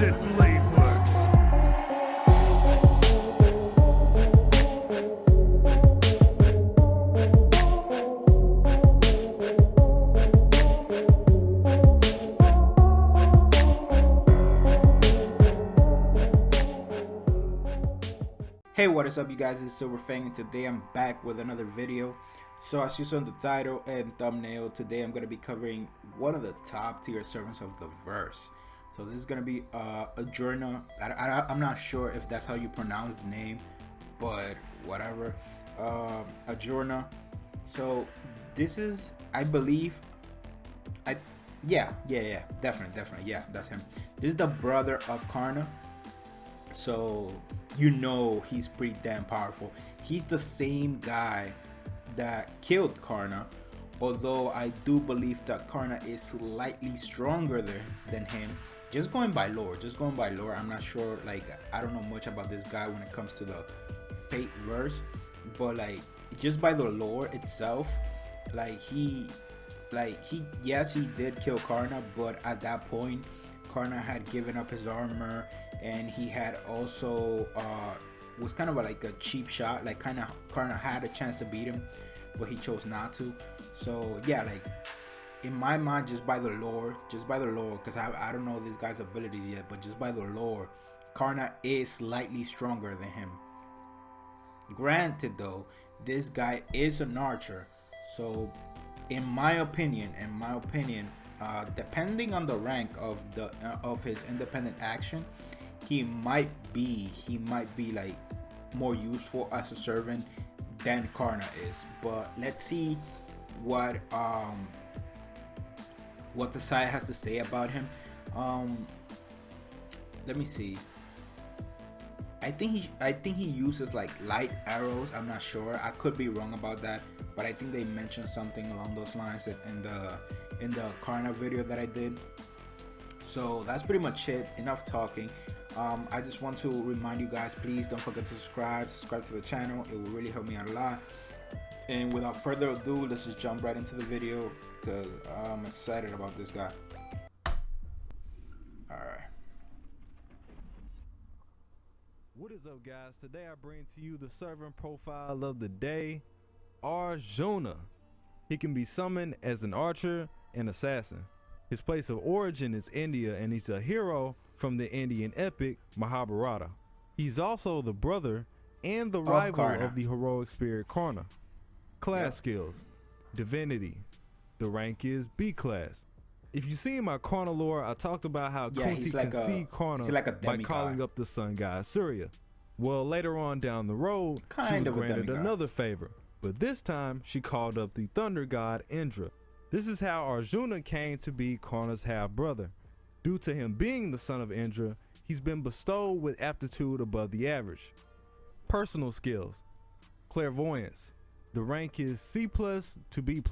Exquisite blade works. Hey, what is up, you guys? It's Silverfang, and today I'm back with another video. So as you saw in the title and thumbnail, today I'm going to be covering one of the top tier servants of the verse. So this is going to be Arjuna. I'm not sure if that's how you pronounce the name, but whatever. Arjuna. So this is, I believe, yeah, definitely, yeah, that's him. This is the brother of Karna. So you know he's pretty damn powerful. He's the same guy that killed Karna, although I do believe that Karna is slightly stronger than him. Just going by lore, I'm not sure, like, I don't know much about this guy when it comes to the Fate verse, but like, just by the lore itself, yes, he did kill Karna, but at that point Karna had given up his armor, and he had also was kind of like a cheap shot. Like, kind of Karna had a chance to beat him, but he chose not to. So yeah, like, in my mind, just by the lore, because I don't know this guy's abilities yet, but just by the lore, Karna is slightly stronger than him. Granted though, this guy is an archer, so in my opinion, depending on the rank of his independent action, he might be like more useful as a servant than Karna is. But let's see what the side has to say about him. Let me see. I think he uses like light arrows. I'm not sure. I could be wrong about that, but I think they mentioned something along those lines in the Karna video that I did. So that's pretty much it. Enough talking. I just want to remind you guys, please don't forget to subscribe to the channel. It will really help me out a lot. And without further ado, let's just jump right into the video, because I'm excited about this guy. Alright. What is up, guys? Today I bring to you the servant profile of the day, Arjuna. He can be summoned as an archer and assassin. His place of origin is India, and he's a hero from the Indian epic Mahabharata. He's also the brother and the rival of the heroic spirit Karna. Class skills: divinity. The rank is B class. If you see in my Karna lore, I talked about how Kunti can see Karna by calling up the sun god Surya. Well, later on down the road, she was granted another favor, but this time she called up the thunder god Indra. This is how Arjuna came to be Karna's half-brother. Due to him being the son of Indra, he's been bestowed with aptitude above the average. Personal skills: clairvoyance. The rank is C+ to B+.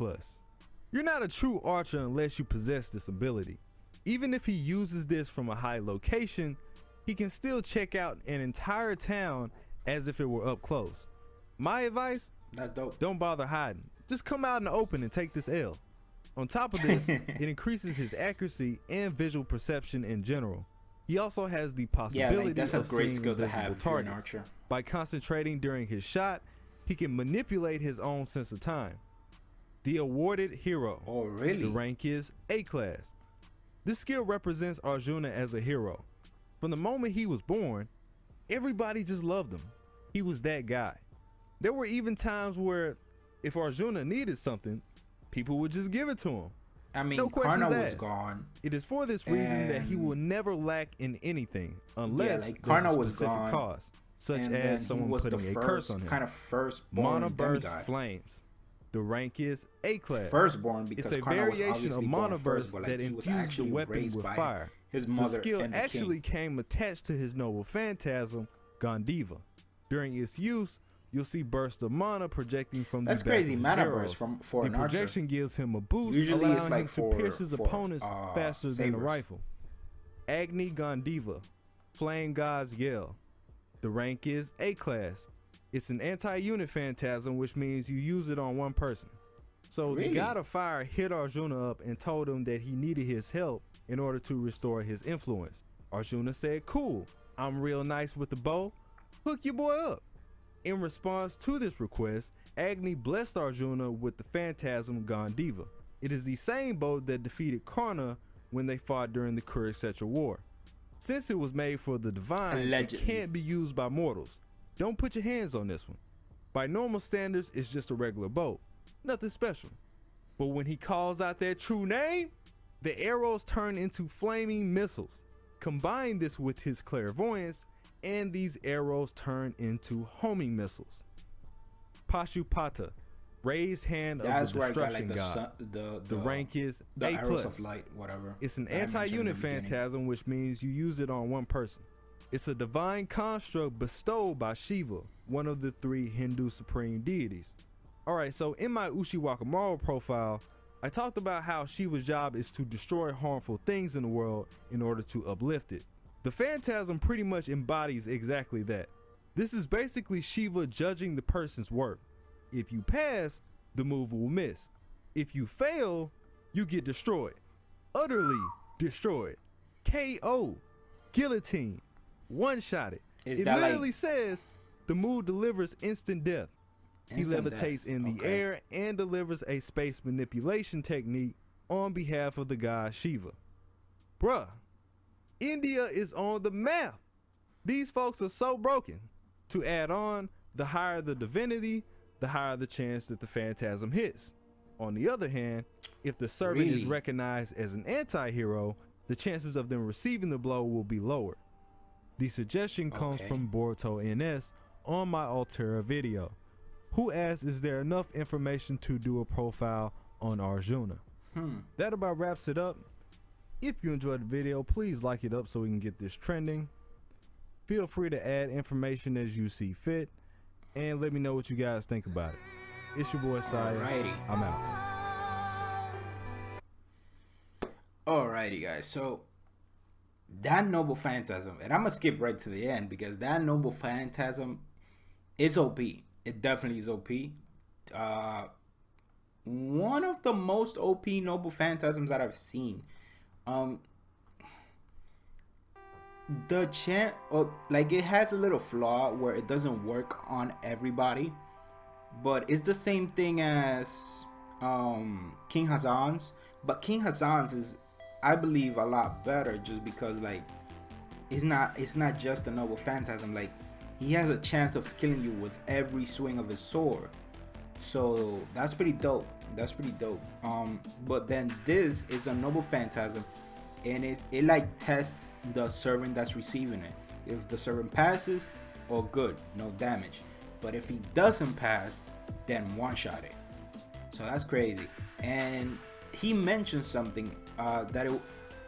You're not a true archer unless you possess this ability. Even if he uses this from a high location, he can still check out an entire town as if it were up close. My advice? That's dope. Don't bother hiding. Just come out in the open and take this L. On top of this, it increases his accuracy and visual perception in general. He also has the possibility of seeing invisible targets. By concentrating during his shot, he can manipulate his own sense of time. The awarded hero. Oh, really? The rank is A class. This skill represents Arjuna as a hero. From the moment he was born, everybody just loved him. He was that guy. There were even times where if Arjuna needed something, people would just give it to him. I mean, no questions Karna was asked. gone. It is for this reason that he will never lack in anything unless like Karna there's a specific was gone, cause, such as someone putting a curse on him. Kind of firstborn Mana burst demigod. Flames. The rank is A class. Firstborn, because it's a Karna variation of mana burst like, that infuses the weapon with fire. His mother the skill and the actually came attached to his noble phantasm, Gandiva. During its use, you'll see bursts of mana projecting from the back crazy. of his Mana arrows. burst for the an projection archer gives him a boost, usually allowing like him to pierce his opponents faster than a rifle. Agni Gandiva, Flame God's Yell. The rank is A class. It's an anti-unit phantasm, which means you use it on one person. So the god of fire hit Arjuna up and told him that he needed his help in order to restore his influence. Arjuna said, cool, I'm real nice with the bow, hook your boy up. In response to this request, Agni blessed Arjuna with the phantasm Gandiva. It is the same bow that defeated Karna when they fought during the Kurukshetra War. Since it was made for the divine, Allegedly. it can't be used by mortals. Don't put your hands on this one. By normal standards, it's just a regular bow, nothing special. But when he calls out their true name, the arrows turn into flaming missiles. Combine this with his clairvoyance, and these arrows turn into homing missiles. Pashupata, raised hand That's of the where I got destruction like god. the rank is the A+. arrows of light, whatever. It's an that I mentioned in anti-unit the beginning. phantasm, which means you use it on one person. It's a divine construct bestowed by Shiva, one of the 3 Hindu supreme deities. Alright, so in my Ushiwaka profile, I talked about how Shiva's job is to destroy harmful things in the world in order to uplift it. The phantasm pretty much embodies exactly that. This is basically Shiva judging the person's work. If you pass, the move will miss. If you fail, you get destroyed. Utterly destroyed. KO. Guillotine. One-shotted. Is It that literally says the move delivers instant death. He Instant levitates death. in the Okay. air and delivers a space manipulation technique on behalf of the god Shiva. Bruh, India is on the map. These folks are so broken. To add on, the higher the divinity, the higher the chance that the phantasm hits. On the other hand, if the servant is Really? recognized as an anti-hero, the chances of them receiving the blow will be lower. The suggestion comes Okay. from Boruto NS on my Altera video, who asked, is there enough information to do a profile on Arjuna? That about wraps it up. If you enjoyed the video, please like it up so we can get this trending. Feel free to add information as you see fit, and let me know what you guys think about it. It's your boy Saya. Alrighty. I'm out. Alrighty, guys. So that noble phantasm, and I'm gonna skip right to the end because that noble phantasm is OP. It definitely is OP. One of the most OP noble phantasms that I've seen. The chant, like, it has a little flaw where it doesn't work on everybody, but it's the same thing as King Hazan's. But King Hazan's is, I believe, a lot better just because, like, it's not just a noble phantasm. Like, he has a chance of killing you with every swing of his sword. So that's pretty dope. That's pretty dope. But then this is a noble phantasm, and it like tests the servant that's receiving it. If the servant passes, oh good, no damage. But if he doesn't pass, then one shot it. So that's crazy. And he mentioned something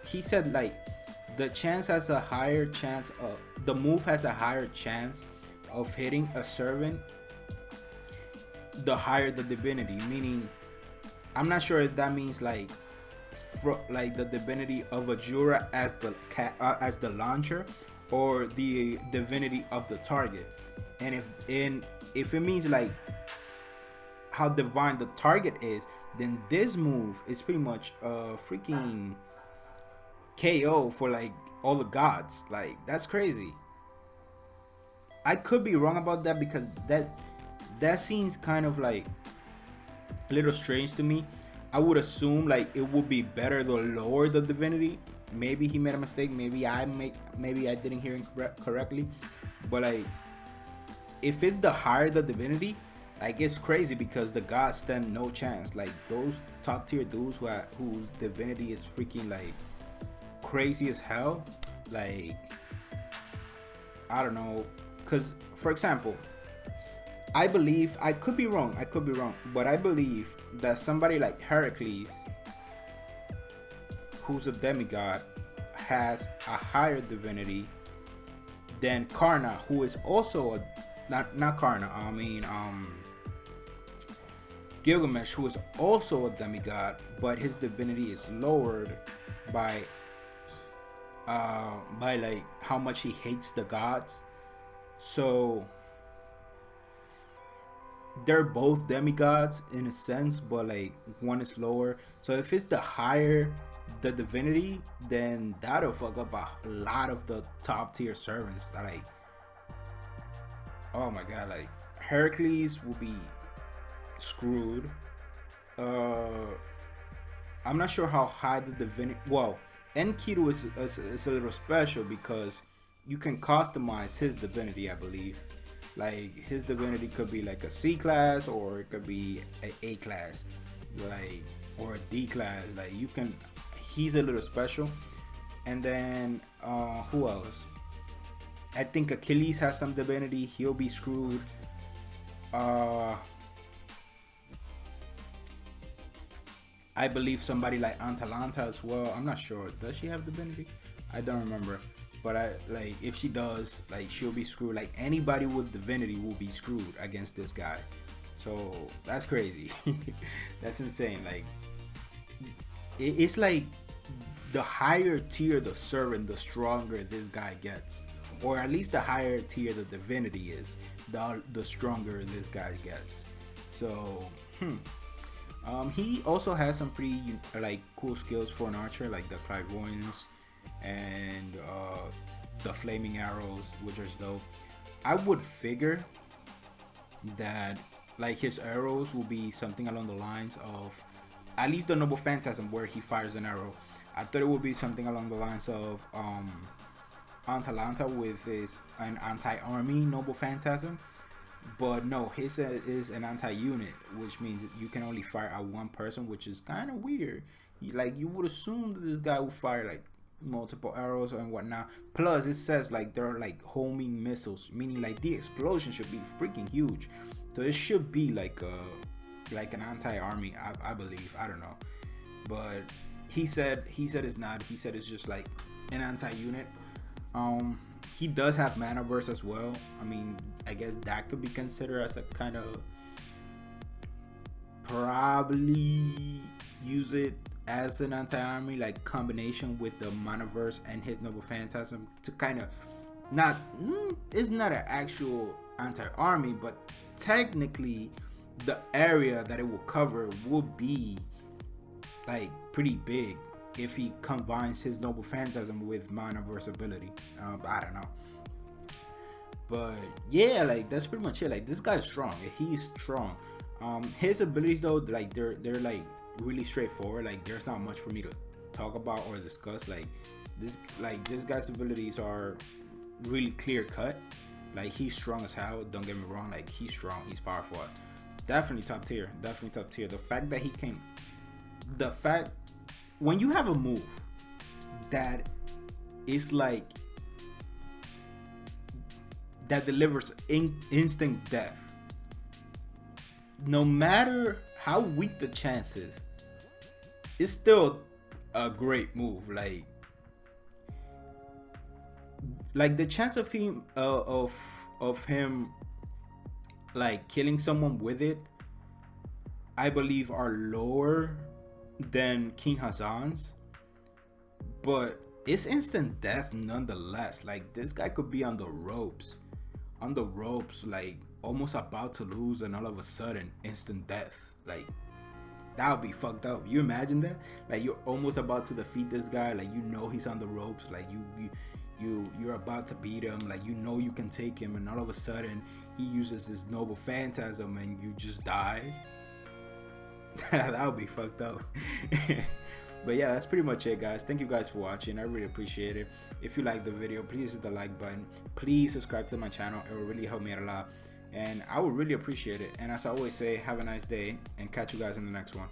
he said, like, the chance has a higher chance of the move has a higher chance of hitting a servant the higher the divinity, meaning I'm not sure if that means like the divinity of Arjuna as the launcher, or the divinity of the target. And if it means like how divine the target is, then this move is pretty much a freaking KO for like all the gods. Like, that's crazy. I could be wrong about that because that seems kind of like a little strange to me. I would assume like it would be better the lower the divinity. Maybe he made a mistake. Maybe I didn't hear him correctly. But like, if it's the higher the divinity, like, it's crazy because the gods stand no chance. Like, those top tier dudes whose divinity is freaking like crazy as hell. Like, I don't know, because for example, I believe, I could be wrong, but I believe that somebody like Heracles, who's a demigod, has a higher divinity than Karna, who is also not Karna, Gilgamesh, who is also a demigod, but his divinity is lowered by like how much he hates the gods. So they're both demigods in a sense, but like one is lower. So if it's the higher the divinity, then that'll fuck up a lot of the top tier servants that like, oh my god, like Heracles will be screwed. I'm not sure how high the divinity, well, Enkidu is a little special because you can customize his divinity, I believe. Like his divinity could be like a C class, or it could be an A class, like, or a D class. Like you can, he's a little special. And then who else? I think Achilles has some divinity, he'll be screwed. I believe somebody like Atalanta as well. I'm not sure. Does she have divinity? I don't remember. But I like, if she does, like, she'll be screwed. Like anybody with divinity will be screwed against this guy. So that's crazy. That's insane. Like it's like the higher tier the servant, the stronger this guy gets, or at least the higher tier the divinity is, the stronger this guy gets. So he also has some pretty like cool skills for an archer, like the clairvoyance and the flaming arrows, which are dope. I would figure that like his arrows will be something along the lines of at least the noble phantasm, where he fires an arrow. I thought it would be something along the lines of Atalanta with an anti-army noble phantasm, but no, his is an anti-unit, which means you can only fire at one person, which is kind of weird. Like you would assume that this guy will fire like multiple arrows and whatnot. Plus it says like they're like homing missiles, meaning like the explosion should be freaking huge. So it should be like an anti-army, I believe. I don't know, but he said it's not. He said it's just like an anti-unit. He does have mana burst as well. I mean, I guess that could be considered as a kind of, probably use it as an anti-army, like combination with the mana verse and his noble phantasm to kind of not, it's not an actual anti-army, but technically the area that it will cover will be like pretty big if he combines his noble phantasm with mana verse ability. I don't know, but yeah, like that's pretty much it. Like this guy's strong. He's strong. His abilities though, like they're like really straightforward. Like there's not much for me to talk about or discuss. Like this guy's abilities are really clear cut. Like he's strong as hell, don't get me wrong. Like he's strong, he's powerful, definitely top tier. The fact that he can, the fact when you have a move that is like that delivers instant death, no matter how weak the chance is, it's still a great move. Like the chance of him of him like killing someone with it, I believe are lower than King Hassan's, but it's instant death nonetheless. Like this guy could be on the ropes, like almost about to lose, and all of a sudden instant death. Like that would be fucked up. You imagine that? Like you're almost about to defeat this guy, like you know he's on the ropes, like you're about to beat him, like you know you can take him, and all of a sudden he uses this noble phantasm and you just die. That would be fucked up. But yeah, that's pretty much it, guys. Thank you guys for watching. I really appreciate it. If you like the video, please hit the like button. Please subscribe to my channel. It will really help me out a lot, and I would really appreciate it. And as I always say, have a nice day, and catch you guys in the next one.